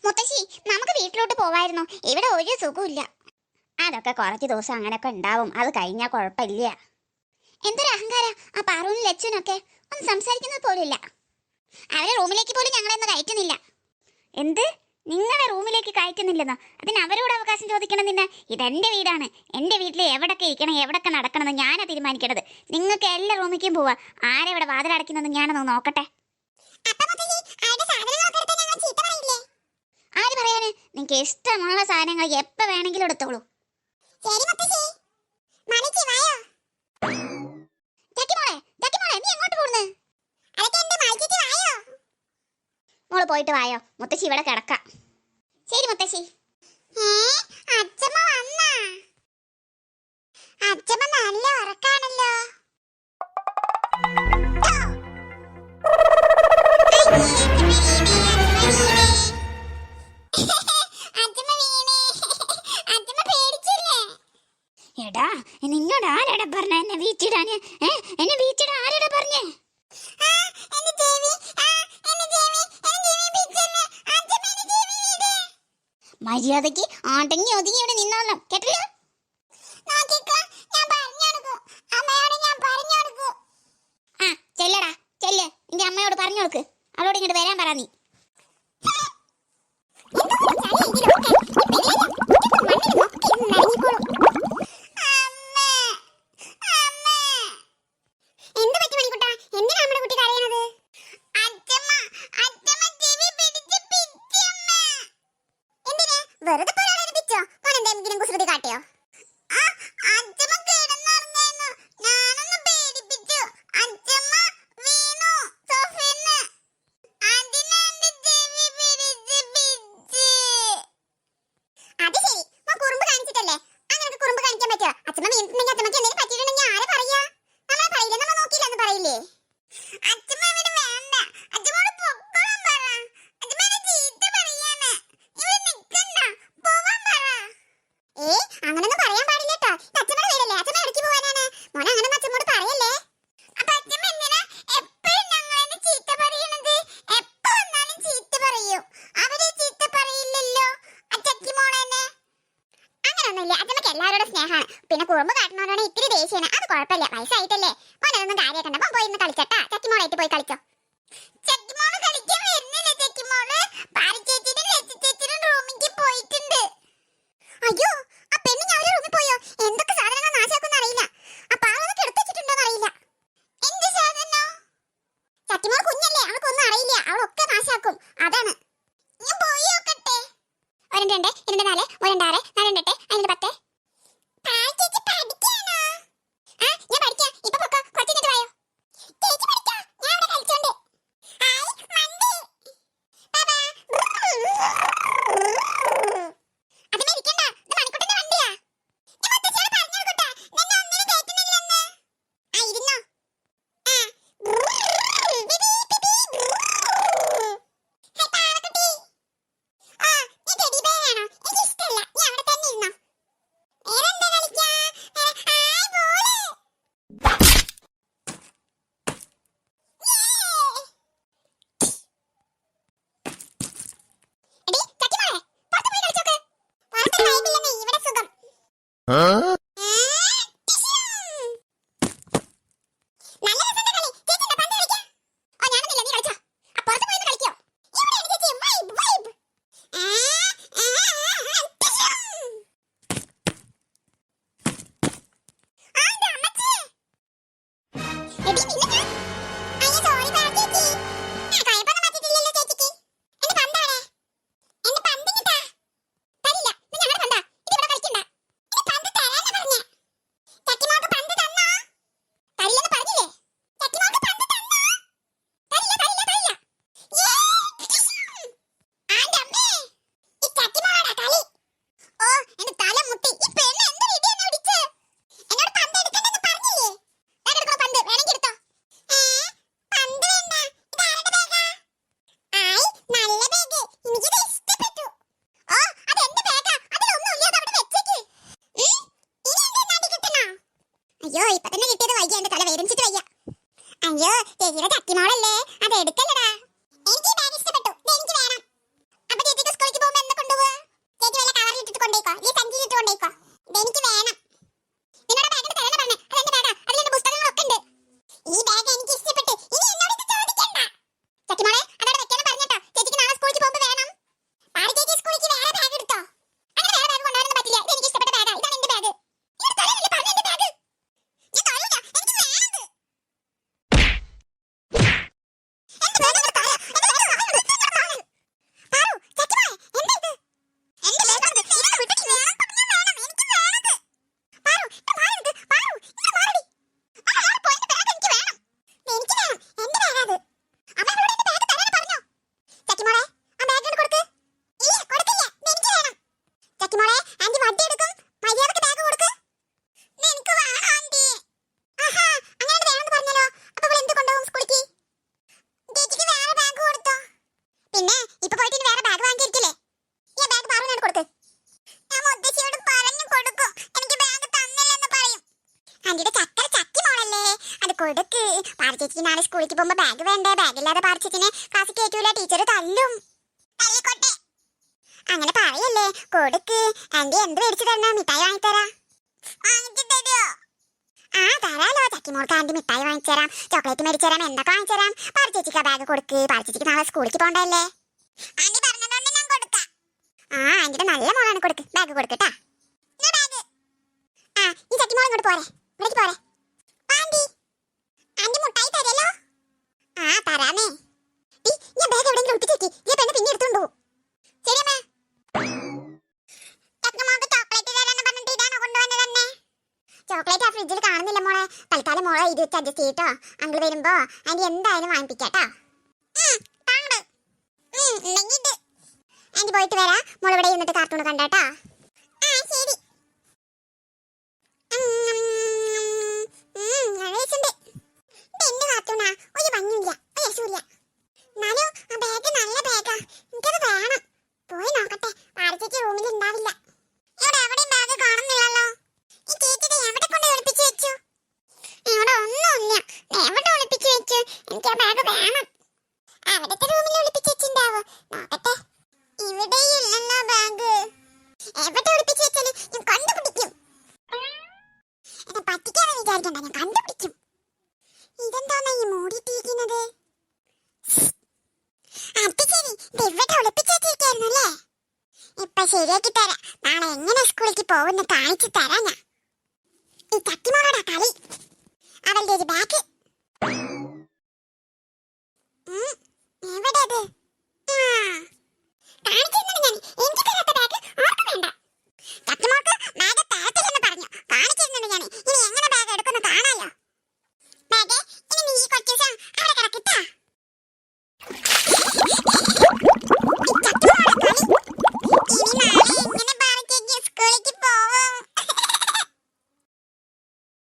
മുത്തശ്ശി, നമുക്ക് വീട്ടിലോട്ട് പോവായിരുന്നു. ഇവിടെ ഒരു സുഖമില്ല. അതൊക്കെ കുറച്ച് ദിവസം അങ്ങനെയൊക്കെ ഉണ്ടാവും. അത് കഴിഞ്ഞാൽ കുഴപ്പമില്ല. എന്തൊരു അഹങ്കാര ആ പാറുവിനും ലച്ചുവിനൊക്കെ. ഒന്നും സംസാരിക്കുന്നത് പോലില്ല. അവരെ റൂമിലേക്ക് പോലും ഞങ്ങളെന്ന് കയറ്റുന്നില്ല. എന്ത്? നിങ്ങളെ റൂമിലേക്ക് കയറ്റുന്നില്ലെന്നോ? അതിന് അവരോട് അവകാശം ചോദിക്കണം. നിന്നെ ഇതെന്റെ വീടാണ്. എൻ്റെ വീട്ടിൽ എവിടൊക്കെ ഇരിക്കണം, എവിടൊക്കെ നടക്കണമെന്ന് ഞാനാ തീരുമാനിക്കണത്. നിങ്ങൾക്ക് എല്ലാ റൂമിലേക്കും പോവാ. ആരെവിടെ വാതിലടയ്ക്കുന്നതെന്ന് ഞാനൊന്ന് നോക്കട്ടെ. ആര് പറയാന്? നിങ്ങൾക്ക് ഇഷ്ടമുള്ള സാധനങ്ങൾ എപ്പോൾ വേണമെങ്കിലും എടുത്തോളൂ. മോള് പോയിട്ട് വായോ, മുത്തശ്ശി ഇവിടെ കിടക്കാം. ശരി മുത്തശ്ശി. അച്ഛമ്മ നല്ല ഉറക്കാണല്ലോ. എടാ, നിന്നോട് ആരാടാ പറഞ്ഞ എന്നെ വീട്ടിടാന്? എന്നെ വീട്ടിടാൻ ആരാടാ പറഞ്ഞേ? മര്യാദക്ക് അടങ്ങി ഒതുങ്ങി ഇവിടെ നിന്നോളാം, കേട്ടില്ല? ആ ചെല്ലടാ, ചെല്ല്. നിന്റെ അമ്മയോട് പറഞ്ഞു കൊടുക്ക്. അവളോട് ഇങ്ങോട്ട് വരാൻ പറ. നീ വെറുതെ എന്തെങ്കിലും കുസൃതി കാട്ടിയോ? എല്ലാവരോടും സ്നേഹമാണ്. പിന്നെ കുറുമ്പ് കാട്ടുന്നവരോട് ഇത്തിരി ദേഷ്യമാണ്. അത് കുഴപ്പമില്ല, വയസ്സായിട്ടല്ലേ. മോനൊന്നും കാര്യമാക്കണ്ട. മോൻ പോയി ഇന്ന് കളിച്ചട്ടാ. ചക്കിമോളായിട്ട് പോയി കളിച്ചോ. ചക്കിമോള് കളിക്കാൻ വരുന്നില്ല. ചക്കിമോള് പാറിച്ചേച്ചിയുടെ ലച്ചുചേച്ചിയുടെ റൂമിലേക്ക് പോയിട്ടുണ്ട്. അയ്യോ, ആ പെണ്ണ് ഞാൻ റൂമിൽ പോയോ? എന്തൊക്കെ സാധനങ്ങൾ നാശാക്കുന്ന അറിയില്ല. ആ പാറൊക്കെ എടുത്തു വെച്ചിട്ടുണ്ടോന്ന് അറിയില്ല. എന്ത് സാധനോ? ചക്കിമോള് കുഞ്ഞല്ലേ, അവൾക്കൊന്നും അറിയില്ല. അവളൊക്കെ നാശാക്കും. അതാണ്. ഞാൻ പോയി നോക്കട്ടെ. 1 2 2 4 1 6 4 8 5 10. അയ്യോ ഇപ്പൊ തന്നെ കിട്ടിയത് വൈകി എന്റെ തല വേദനിച്ചിട്ട് വയ്യ. അയ്യോ ചേച്ചിയുടെ ചക്കിമോളല്ലേ, അത് എടുക്കല്ലടാ. എനിക്ക് ബാഗ് ഇഷ്ടപ്പെട്ടു, എനിക്ക് വേണം. അപ്പൊ ചേച്ചിക്ക് സ്കൂളിലേക്ക് കൊടുക്ക്. പാർച്ചേച്ചിക്ക് നാളെ സ്കൂളിലേക്ക് പോകുമ്പോ ബാഗ് വേണ്ടേ? ബാഗില്ലാതെ പാർച്ചേച്ചിനെ ക്ലാസ്സിൽ കയറ്റൂല, ടീച്ചർ തല്ലും. തല്ലിക്കോട്ടെ. അങ്ങനെ പറയല്ലേ, കൊടുക്ക്. ആന്റി എന്ത് മേടിച്ചു തരണം? മിഠായി വാങ്ങിത്തരാ. വാങ്ങിച്ചു തരുമോ? ആ തരാലോ. ചക്കിമോൾക്ക് ആന്റി മിഠായി വാങ്ങിച്ചരാം, ചോക്ലേറ്റ് മേടിച്ചരാം, എന്തൊക്കെ വാങ്ങിച്ചരാം. പാർച്ചേച്ചിക്ക് ബാഗ് കൊടുക്ക്. പാർച്ചേച്ചിക്ക് നാളെ സ്കൂളിലേക്ക് പോകണ്ടല്ലേ? ആന്റി പറഞ്ഞതുകൊണ്ട് ഞാൻ കൊടുക്കാം. ആ ആന്റിയുടെ നല്ല മോളാണ്, കൊടുക്ക്. ബാഗ് കൊടുക്കട്ടാ. ആ ഈ ചക്കിമോൾ ഇങ്ങോട്ട് പോരെ, ഇവിടേക്ക് പോരെ. ആന്റി ആന്റി മുട്ടായി തരല്ലോ. ആ തരാമേ. ഞാൻ ബാഗ് എവിടെയെങ്കിലും ഒളിപ്പിച്ചേക്ക്. ഞാൻ പെണ്ണ് പിന്നെ എടുത്തോണ്ടു. ശരിയമ്മേ. ചക്കിമോൾക്ക് ചോക്ലേറ്റ് തരാന്ന് പറഞ്ഞിട്ട് ഇതാണോ കൊണ്ടുവന്നത് തന്നെ? ചോക്ലേറ്റ് ആ ഫ്രിഡ്ജിൽ കാണുന്നില്ല മോളെ. തൽക്കാലം മോളെ ഇത് വെച്ച് അഡ്ജസ്റ്റ് ചെയ്യട്ടോ. അങ്കിൾ വരുമ്പോ ആന്റി എന്തായാലും വാങ്ങിപ്പിക്കാട്ടോ. ആന്റി പോയിട്ട് വരാ. മോൾ ഇവിടെ ഇരുന്നിട്ട് കാർട്ടൂൺ കണ്ടാട്ടോ. ആ ശരി. എന്റെ കാർട്ടൂണാ, ഒരു ഭംഗിയില്ല, ഒരു രസമില്ല. എന്നാലും ആ ബാഗ് നല്ല ബാഗാ, എനിക്കത് വേണം. പോയി നോക്കട്ടെ, പാർച്ചേച്ചി റൂമിൽ ഉണ്ടാവില്ല. ഇവിടെ എവിടെയും ബാഗ് കാണുന്നില്ലല്ലോ. ഈ ചേച്ചി എവിടെ കൊണ്ട് ഒളിപ്പിച്ചു വെച്ചു? ഇവിടെ ഒന്നുമില്ല. എവിടെ ഒളിപ്പിച്ചു വെച്ചു? എനിക്ക് ആ ബാഗ് വേണം. അവിടത്തെ റൂമിൽ ഒളിപ്പിച്ചു വെച്ചിണ്ടാവോ? നോക്കട്ടെ. ഇവിടെ ഇല്ലല്ലോ ബാഗ്. എവിടെ ഒളിപ്പിച്ചു വെച്ചാലും ഞാൻ കണ്ടുപിടിക്കും. എന്നെ പറ്റിക്കാന്ന് വിചാരിക്കണ്ട, ഞാൻ കണ്ടുപിടിക്കും. ഇതെന്താ ഈ മൂടിയിട്ടിരിക്കുന്നത്? അത് ശരി, ഇത് ഇവിടെ ഒളിപ്പിച്ചു വെച്ചിരിക്കായിരുന്നു അല്ലേ? ഇപ്പൊ ശരിയാക്കി തരാം. നാളെ എങ്ങനെ സ്കൂളിലേക്ക് പോകുന്ന കാണിച്ചു തരാം ഞാൻ. ഈ ചക്കിമോളോടാ കളി. അവളുടെ ഒരു ബാഗ് എവിടെ? അത് കാണിച്ചു